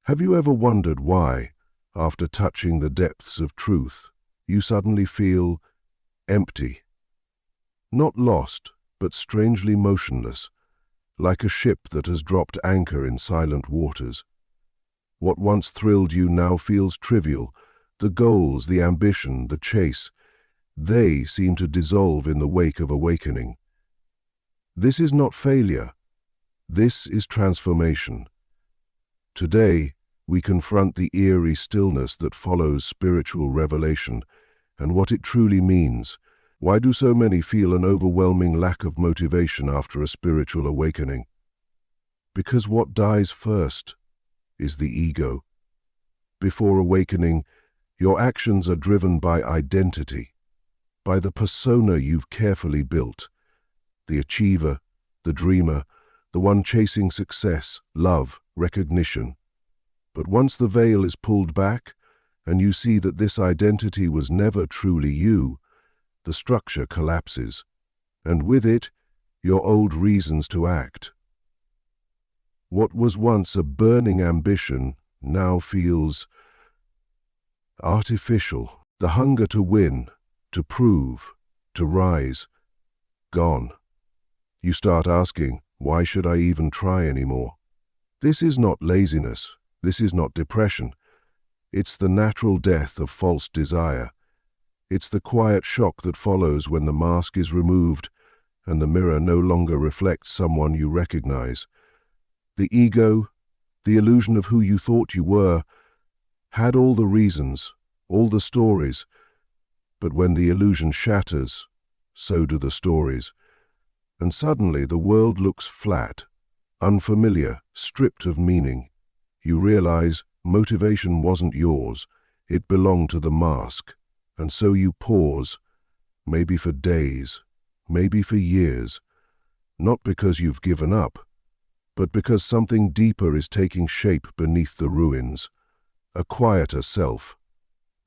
Have you ever wondered why, after touching the depths of truth, you suddenly feel empty? Not lost, but strangely motionless, like a ship that has dropped anchor in silent waters. What once thrilled you now feels trivial. The goals, the ambition, the chase, they seem to dissolve in the wake of awakening. This is not failure. This is transformation. Today, we confront the eerie stillness that follows spiritual revelation and what it truly means. Why do so many feel an overwhelming lack of motivation after a spiritual awakening? Because what dies first is the ego. Before awakening, your actions are driven by identity, by the persona you've carefully built, the achiever, the dreamer, the one chasing success, love, recognition. But once the veil is pulled back, and you see that this identity was never truly you, the structure collapses, and with it, your old reasons to act. What was once a burning ambition now feels artificial. The hunger to win, to prove, to rise, gone. You start asking, why should I even try anymore? This is not laziness. This is not depression. It's the natural death of false desire. It's the quiet shock that follows when the mask is removed and the mirror no longer reflects someone you recognize. The ego, the illusion of who you thought you were, had all the reasons, all the stories, but when the illusion shatters, so do the stories. And suddenly the world looks flat, unfamiliar, stripped of meaning. You realize motivation wasn't yours, it belonged to the mask. And so you pause, maybe for days, maybe for years, not because you've given up, but because something deeper is taking shape beneath the ruins, a quieter self,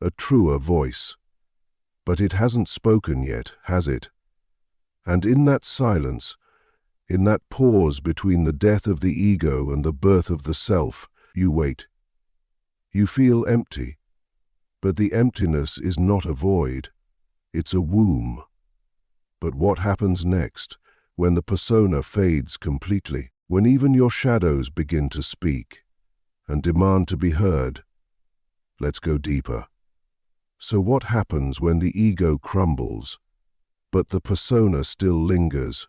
a truer voice. But it hasn't spoken yet, has it? And in that silence, in that pause between the death of the ego and the birth of the self, you wait. You feel empty. But the emptiness is not a void, it's a womb. But what happens next, when the persona fades completely, when even your shadows begin to speak and demand to be heard? Let's go deeper. So what happens when the ego crumbles, but the persona still lingers?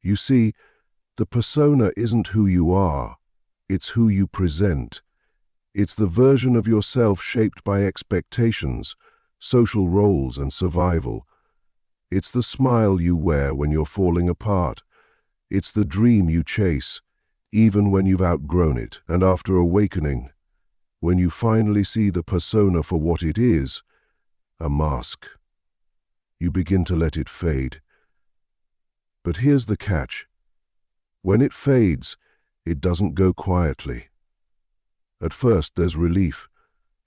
You see, the persona isn't who you are, it's who you present. It's the version of yourself shaped by expectations, social roles, and survival. It's the smile you wear when you're falling apart. It's the dream you chase, even when you've outgrown it. And after awakening, when you finally see the persona for what it is, a mask, you begin to let it fade. But here's the catch. When it fades, it doesn't go quietly. At first, there's relief.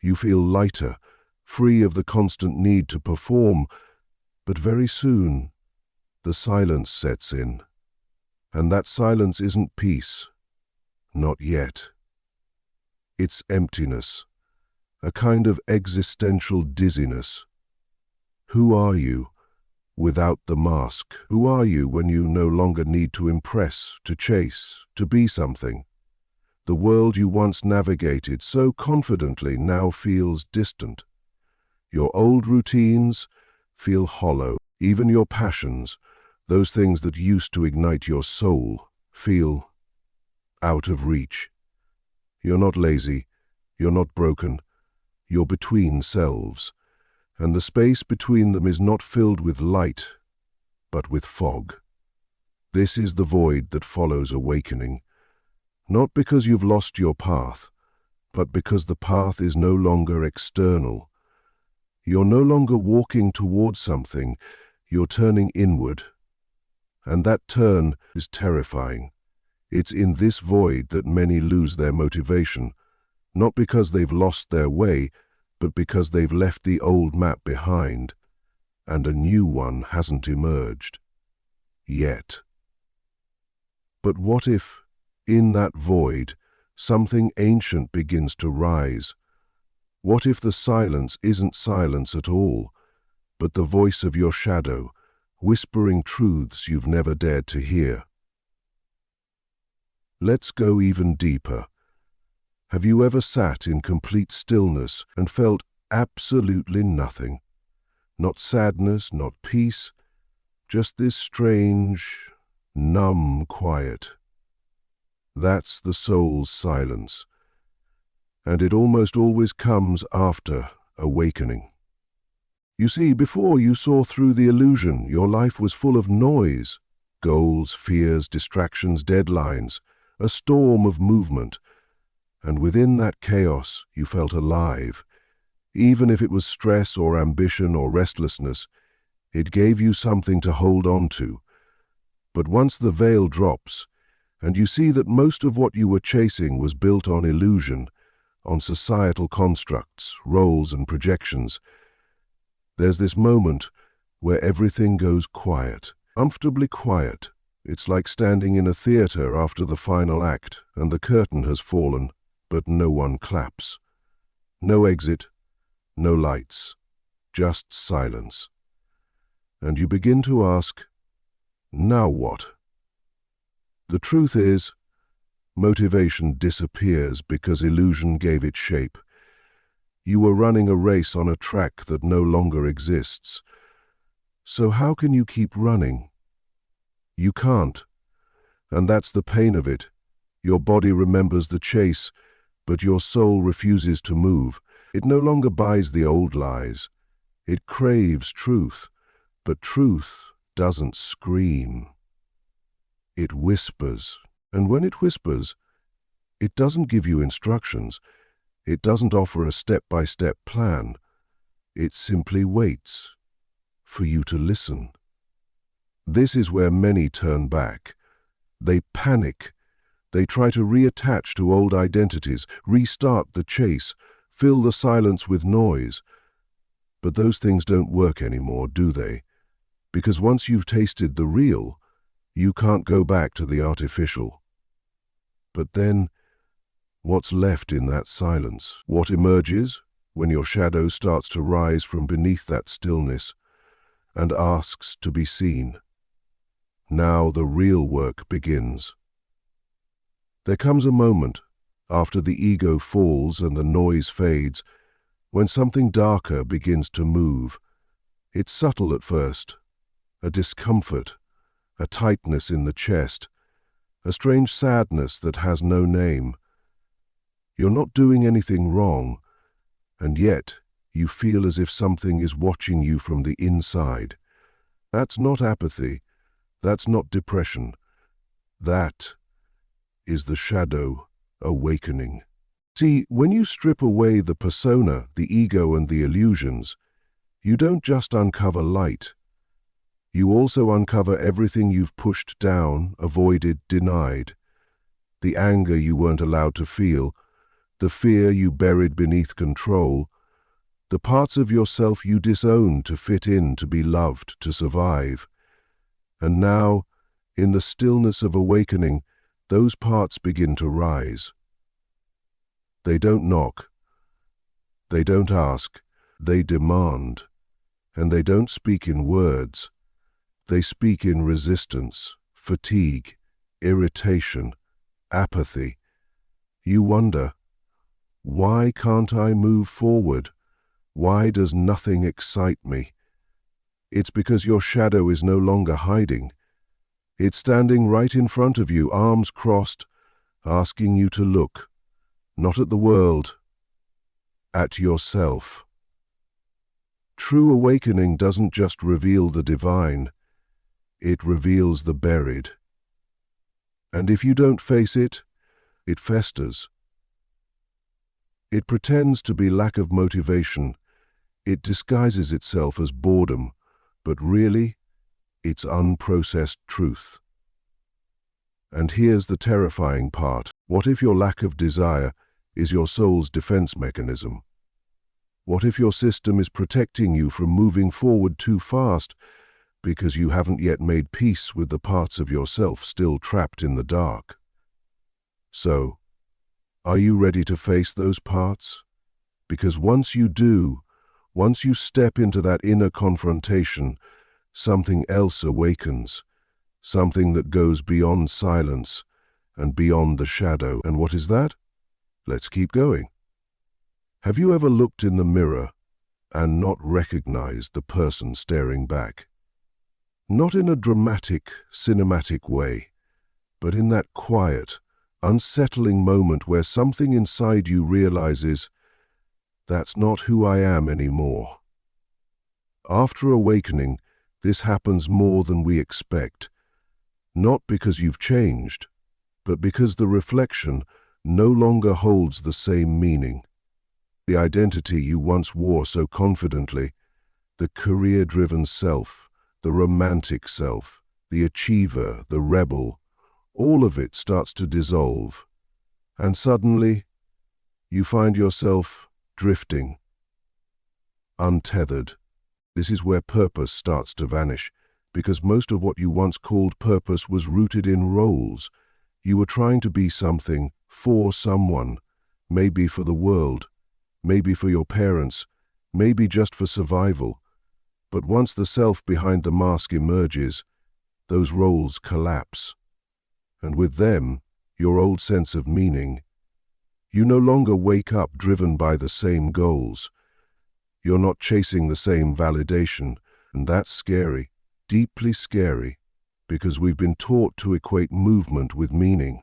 You feel lighter, free of the constant need to perform. But very soon, the silence sets in. And that silence isn't peace. Not yet. It's emptiness, a kind of existential dizziness. Who are you without the mask? Who are you when you no longer need to impress, to chase, to be something? The world you once navigated so confidently now feels distant. Your old routines feel hollow. Even your passions, those things that used to ignite your soul, feel out of reach. You're not lazy, you're not broken, you're between selves, and the space between them is not filled with light, but with fog. This is the void that follows awakening. Not because you've lost your path, but because the path is no longer external. You're no longer walking towards something, you're turning inward. And that turn is terrifying. It's in this void that many lose their motivation, not because they've lost their way, but because they've left the old map behind, and a new one hasn't emerged. Yet. But what if, in that void, Something ancient begins to rise. What if the silence isn't silence at all, but the voice of your shadow, whispering truths you've never dared to hear? Let's go even deeper. Have you ever sat in complete stillness and felt absolutely nothing? Not sadness, not peace, just this strange, numb quiet. That's the soul's silence, and it almost always comes after awakening. You see, before you saw through the illusion, your life was full of noise, goals, fears, distractions, deadlines, a storm of movement, and within that chaos you felt alive. Even if it was stress or ambition or restlessness, it gave you something to hold on to. But once the veil drops, and you see that most of what you were chasing was built on illusion, on societal constructs, roles and projections, there's this moment where everything goes quiet, comfortably quiet. It's like standing in a theater after the final act and the curtain has fallen, but no one claps. No exit, no lights, just silence. And you begin to ask, now what? The truth is, motivation disappears because illusion gave it shape. You were running a race on a track that no longer exists. So how can you keep running? You can't. And that's the pain of it. Your body remembers the chase, but your soul refuses to move. It no longer buys the old lies. It craves truth, but truth doesn't scream. It whispers, and when it whispers, it doesn't give you instructions. It doesn't offer a step-by-step plan. It simply waits for you to listen. This is where many turn back. They panic. They try to reattach to old identities, restart the chase, fill the silence with noise. But those things don't work anymore, do they? Because once you've tasted the real, you can't go back to the artificial. But then, what's left in that silence? What emerges when your shadow starts to rise from beneath that stillness and asks to be seen? Now the real work begins. There comes a moment, after the ego falls and the noise fades, when something darker begins to move. It's subtle at first, a discomfort, a tightness in the chest, a strange sadness that has no name. You're not doing anything wrong, and yet you feel as if something is watching you from the inside. That's not apathy. That's not depression. That is the shadow awakening. See, when you strip away the persona, the ego and the illusions, you don't just uncover light. You also uncover everything you've pushed down, avoided, denied. The anger you weren't allowed to feel, the fear you buried beneath control, the parts of yourself you disowned to fit in, to be loved, to survive. And now, in the stillness of awakening, those parts begin to rise. They don't knock. They don't ask. They demand. And they don't speak in words. They speak in resistance, fatigue, irritation, apathy. You wonder, why can't I move forward? Why does nothing excite me? It's because your shadow is no longer hiding. It's standing right in front of you, arms crossed, asking you to look, not at the world, at yourself. True awakening doesn't just reveal the divine, it reveals the buried. And if you don't face it, it festers. It pretends to be lack of motivation. It disguises itself as boredom, but really, it's unprocessed truth. And here's the terrifying part. What if your lack of desire is your soul's defense mechanism? What if your system is protecting you from moving forward too fast because you haven't yet made peace with the parts of yourself still trapped in the dark? So, Are you ready to face those parts? Because once you do, once you step into that inner confrontation, something else awakens, something that goes beyond silence and beyond the shadow. And what is that? Let's keep going. Have you ever looked in the mirror and not recognized the person staring back? Not in a dramatic, cinematic way, but in that quiet, unsettling moment where something inside you realizes, that's not who I am anymore. After awakening, this happens more than we expect, not because you've changed, but because the reflection no longer holds the same meaning. The identity you once wore so confidently, the career-driven self, the romantic self, the achiever, the rebel, all of it starts to dissolve. And suddenly, you find yourself drifting, untethered. This is where purpose starts to vanish, because most of what you once called purpose was rooted in roles. You were trying to be something for someone, maybe for the world, maybe for your parents, maybe just for survival. But once the self behind the mask emerges, those roles collapse. And with them, your old sense of meaning. You no longer wake up driven by the same goals. You're not chasing the same validation, and that's scary, deeply scary, because we've been taught to equate movement with meaning.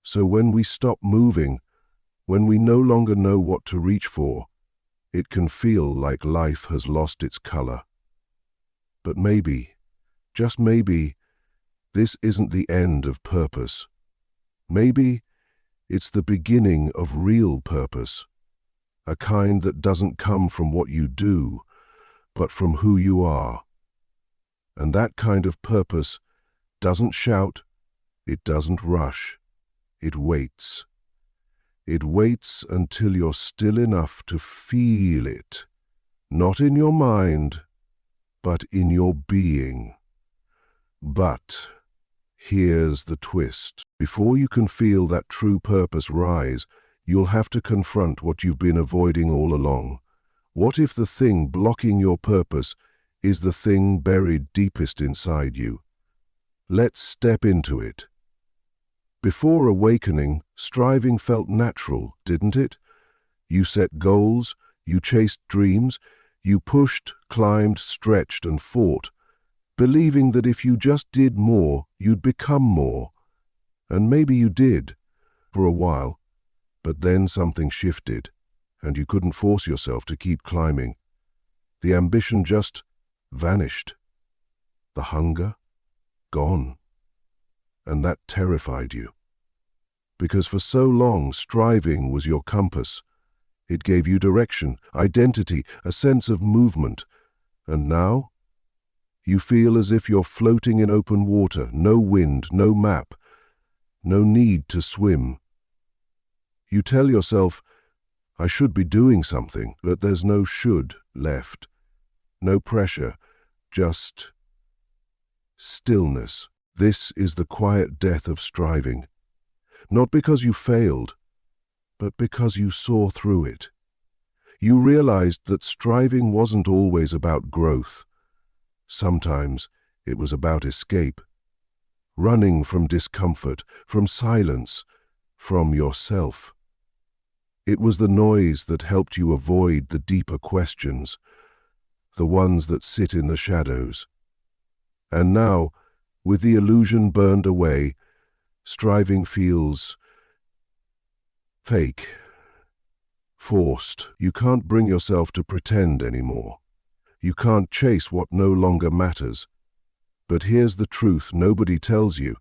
So when we stop moving, when we no longer know what to reach for, it can feel like life has lost its color. But maybe, just maybe, this isn't the end of purpose. Maybe it's the beginning of real purpose, a kind that doesn't come from what you do, but from who you are. And that kind of purpose doesn't shout, it doesn't rush, it waits. It waits until you're still enough to feel it, not in your mind, but in your being. But here's the twist. Before you can feel that true purpose rise, you'll have to confront what you've been avoiding all along. What if the thing blocking your purpose is the thing buried deepest inside you? Let's step into it. Before awakening, striving felt natural, didn't it? You set goals, you chased dreams, you pushed, climbed, stretched, and fought, believing that if you just did more, you'd become more. And maybe you did, for a while, but then something shifted, and you couldn't force yourself to keep climbing. The ambition just vanished. The hunger, gone. And that terrified you. Because for so long, striving was your compass. It gave you direction, identity, a sense of movement. And now, you feel as if you're floating in open water, no wind, no map, no need to swim. You tell yourself, I should be doing something, but there's no should left. No pressure, just stillness. This is the quiet death of striving. Not because you failed, but because you saw through it. You realized that striving wasn't always about growth. Sometimes it was about escape, running from discomfort, from silence, from yourself. It was the noise that helped you avoid the deeper questions, the ones that sit in the shadows. And now, with the illusion burned away, striving feels fake, forced. You can't bring yourself to pretend anymore. You can't chase what no longer matters. But here's the truth nobody tells you.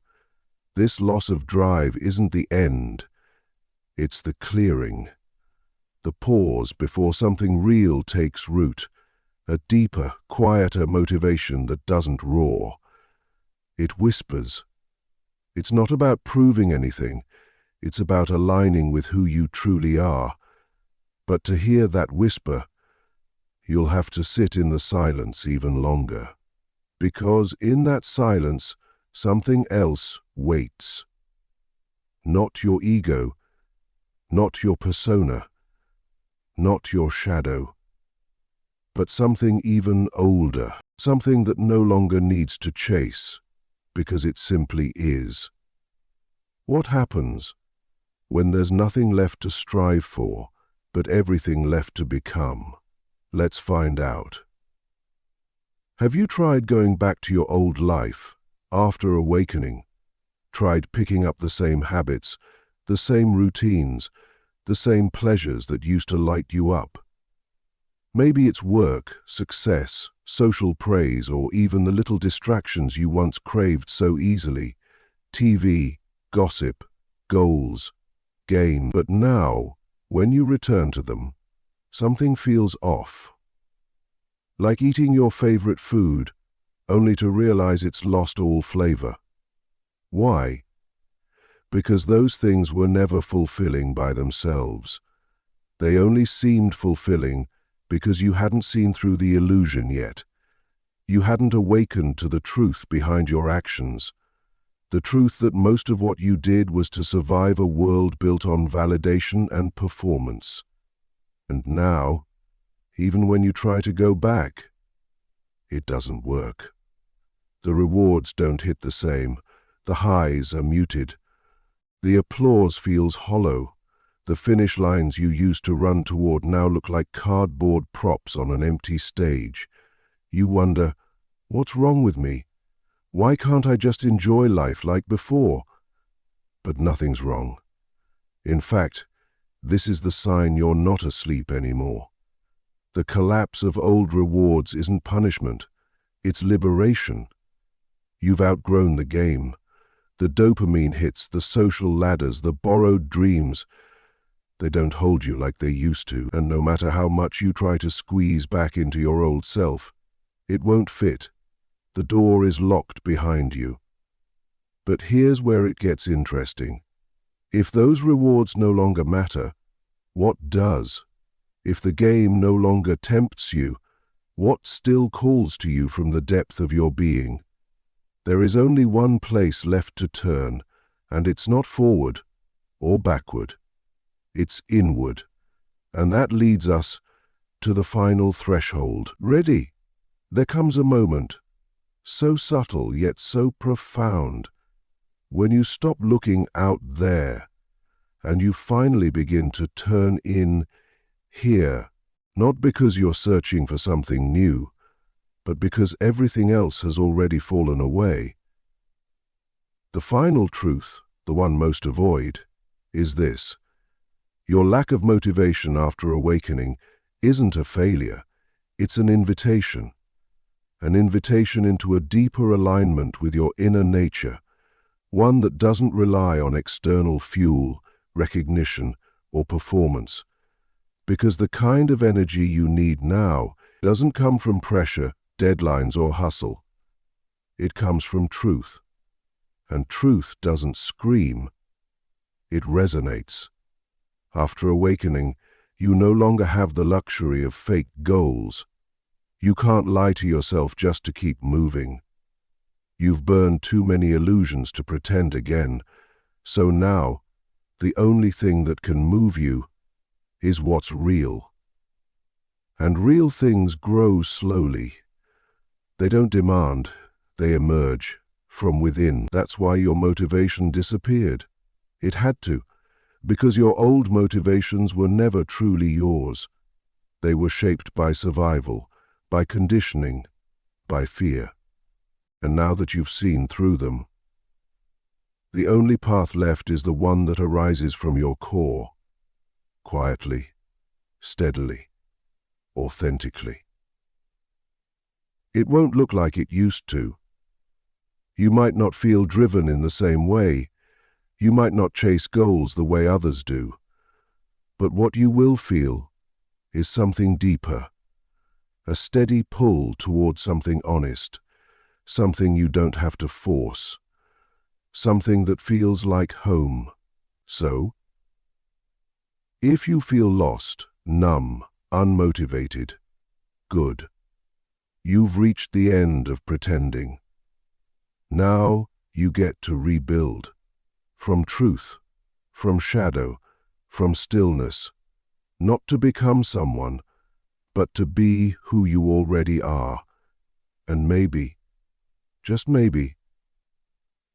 This loss of drive isn't the end. It's the clearing. The pause before something real takes root. A deeper, quieter motivation that doesn't roar. It whispers. It's not about proving anything. It's about aligning with who you truly are. But to hear that whisper, you'll have to sit in the silence even longer. Because in that silence, something else waits. Not your ego, not your persona, not your shadow, but something even older, something that no longer needs to chase, because it simply is. What happens when there's nothing left to strive for, but everything left to become? Let's find out. Have you tried going back to your old life after awakening? Tried picking up the same habits, the same routines, the same pleasures that used to light you up? Maybe it's work, success, social praise, or even the little distractions you once craved so easily. TV, gossip, goals, game. But now, when you return to them, something feels off. Like eating your favorite food, only to realize it's lost all flavor. Why? Because those things were never fulfilling by themselves. They only seemed fulfilling because you hadn't seen through the illusion yet. You hadn't awakened to the truth behind your actions. The truth that most of what you did was to survive a world built on validation and performance. And now, even when you try to go back, it doesn't work. The rewards don't hit the same. The highs are muted. The applause feels hollow. The finish lines you used to run toward now look like cardboard props on an empty stage. You wonder, what's wrong with me? Why can't I just enjoy life like before? But nothing's wrong. In fact, this is the sign you're not asleep anymore. The collapse of old rewards isn't punishment, it's liberation. You've outgrown the game. The dopamine hits, the social ladders, the borrowed dreams. They don't hold you like they used to, and no matter how much you try to squeeze back into your old self, it won't fit. The door is locked behind you. But here's where it gets interesting. If those rewards no longer matter, what does? If the game no longer tempts you, what still calls to you from the depth of your being? There is only one place left to turn, and it's not forward or backward. It's inward, and that leads us to the final threshold. Ready? There comes a moment, so subtle yet so profound, when you stop looking out there, and you finally begin to turn in here, not because you're searching for something new, but because everything else has already fallen away. The final truth, the one most avoid, is this. Your lack of motivation after awakening isn't a failure, it's an invitation into a deeper alignment with your inner nature, one that doesn't rely on external fuel, recognition, or performance. Because the kind of energy you need now doesn't come from pressure, deadlines, or hustle. It comes from truth. And truth doesn't scream, it resonates. After awakening, you no longer have the luxury of fake goals. You can't lie to yourself just to keep moving. You've burned too many illusions to pretend again, so now, the only thing that can move you is what's real. And real things grow slowly. They don't demand, they emerge from within. That's why your motivation disappeared. It had to, because your old motivations were never truly yours. They were shaped by survival, by conditioning, by fear. And now that you've seen through them, the only path left is the one that arises from your core, quietly, steadily, authentically. It won't look like it used to. You might not feel driven in the same way. You might not chase goals the way others do. But what you will feel is something deeper, a steady pull toward something honest, something you don't have to force, something that feels like home. So, if you feel lost, numb, unmotivated, good. You've reached the end of pretending. Now you get to rebuild. From truth, from shadow, from stillness, not to become someone, but to be who you already are. And maybe, just maybe,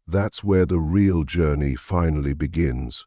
that's where the real journey finally begins.